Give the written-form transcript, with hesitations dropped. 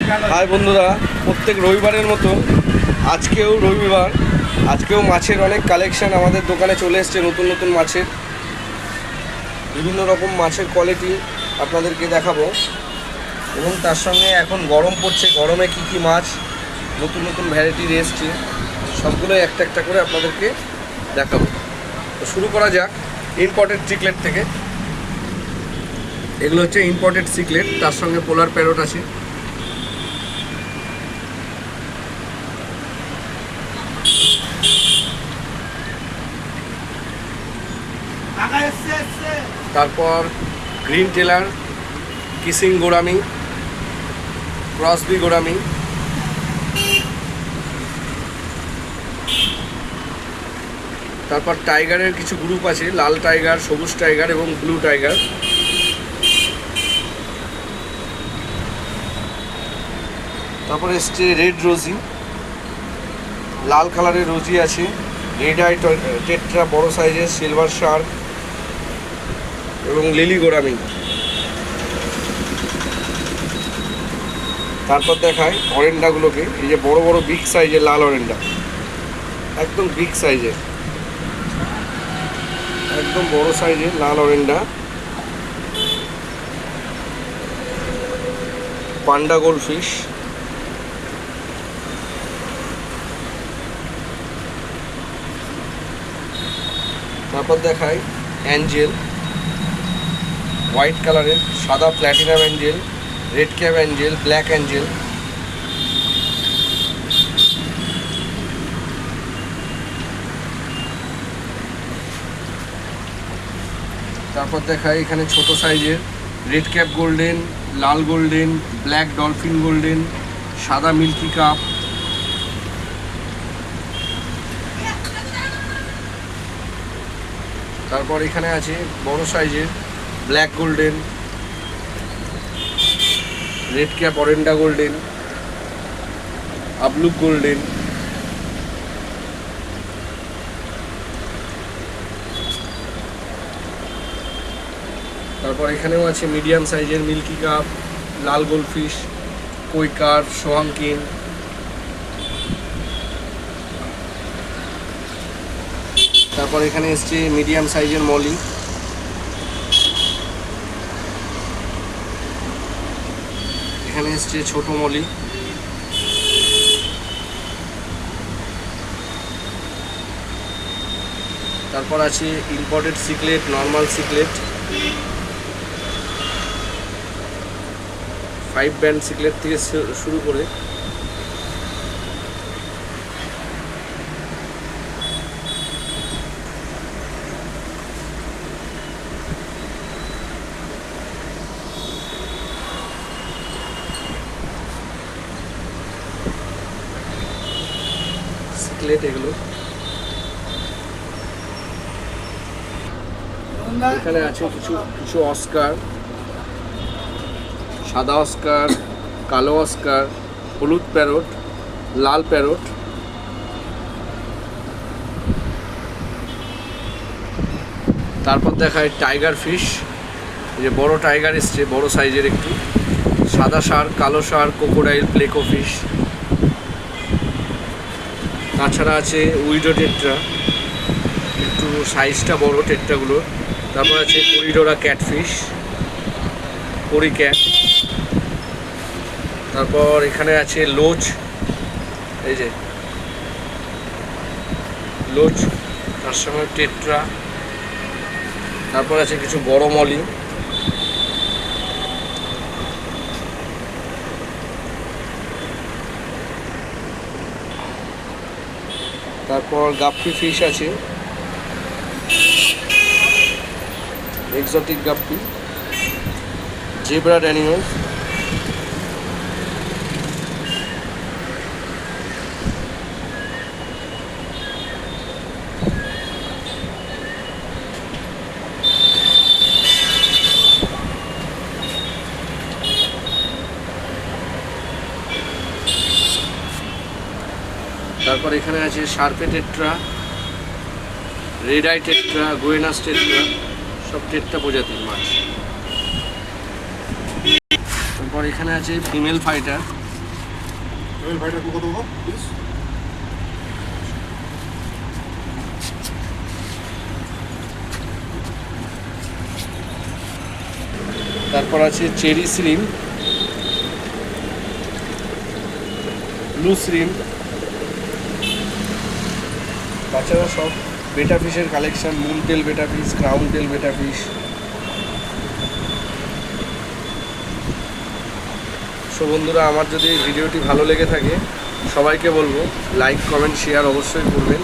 High বন্ধুরা, প্রত্যেক রবিবারের মতো আজকেও রবিবার, আজকেও মাছের অনেক কালেকশন আমাদের দোকানে চলে এসছে। নতুন নতুন মাছের বিভিন্ন রকম মাছের কোয়ালিটি আপনাদেরকে দেখাবো, এবং তার সঙ্গে এখন গরম পড়ছে, গরমে কি কি মাছ নতুন নতুন ভ্যারাইটির এসছে সবগুলোই একটা একটা করে আপনাদেরকে দেখাবো। তো শুরু করা যাক ইম্পোর্টেড সিকলেট থেকে। এগুলো হচ্ছে ইম্পোর্টেড সিকলেট, তার সঙ্গে পোলার প্যারট আছে। তারপর green terror, kissing gourami, Crosby gourami, তারপর টাইগারের কিছু গ্রুপ আছে, লাল টাইগার, সবুজ টাইগার এবং ব্লু টাইগার। তারপর এসছে রেড রোজি, লাল কালারের রোজি আছে, রেড আই টেট্রা বড় সাইজের, সিলভার শার্ক এবং লিলি গোরামি। তারপর দেখায় অরেন্ডাগুলোকে, এই যে বড় বড় বিগ সাইজের লাল অরেন্ডা, একদম বিগ সাইজের, একদম বড় সাইজের লাল অরেন্ডা। পান্ডা গোল্ডফিশ, তারপর দেখায় অ্যাঞ্জেল, হোয়াইট কালারের, সাদা platinum Angel, red cap Angel, black Angel. তারপর দেখায় এখানে ছোট সাইজের রেড ক্যাপ গোল্ডেন, লাল গোল্ডেন, ব্ল্যাক ডলফিন গোল্ডেন, সাদা মিল্কি কাপ। তারপর এখানে আছে বড় সাইজের black golden, red cap অরেন্ডা golden, আবলুক golden. তারপর এখানেও আছে মিডিয়াম সাইজের মিল্কি কাপ, লাল গোল্ডফিশ, কৈকার, সোহাঙ্কিন। তারপর এখানে এসছে মিডিয়াম সাইজের মলি। এখানে এসছে ছোট মলি। তারপর আছে ইম্পোর্টেড সিকলেট, নর্মাল সিকলেট, 5 ব্যান্ড সিকলেট থেকে শুরু করে সিকলেট এগুলো। এখানে আছে কিছু কিছু অস্কার, সাদা অস্কার, কালো অস্কার, হলুদ প্যারট, লাল প্যারট। তারপর দেখায় টাইগার ফিশ, এই যে বড় টাইগার এসছে, বড় সাইজের একটু, সাদা শার্ক, কালো শার্ক, ক্রোকোডাইল, প্লেকো ফিশ। তাছাড়া আছে উইডো টেট্রা, একটু সাইজটা বড় টেট্রাগুলো। তারপর আছে করিডোরা ক্যাটফিশ, করি ক্যাট। তারপর এখানে আছে লোচ, এই যে লোচ, তার সঙ্গে টেট্রা। তারপর আছে কিছু বড় মলি। তারপর গাপ্পি ফিশ আছে, এক্সোটিক গাপ্পি, জেব্রা ড্যানিয়েল। তারপর এখানে আছে serpae tetra, red eye tetra, গোয়েনাস টেট্রা, সব টেট্রা প্রজাতির মাছ। তারপর এখানে আছে ফিমেল ফাইটার, ভাইটা কত দেবো প্লিজ? তারপর আছে চেরি শ্রিম, ব্লু শ্রিম, তাছাড়া সব বেটা ফিশের কালেকশন, মুন টেল বেটা ফিশ, ক্রাউন টেল বেটা ফিশ। সো বন্ধুরা, আমার যদি এই ভিডিওটি ভালো লেগে থাকে সবাইকে বলবো লাইক কমেন্ট শেয়ার অবশ্যই করবেন।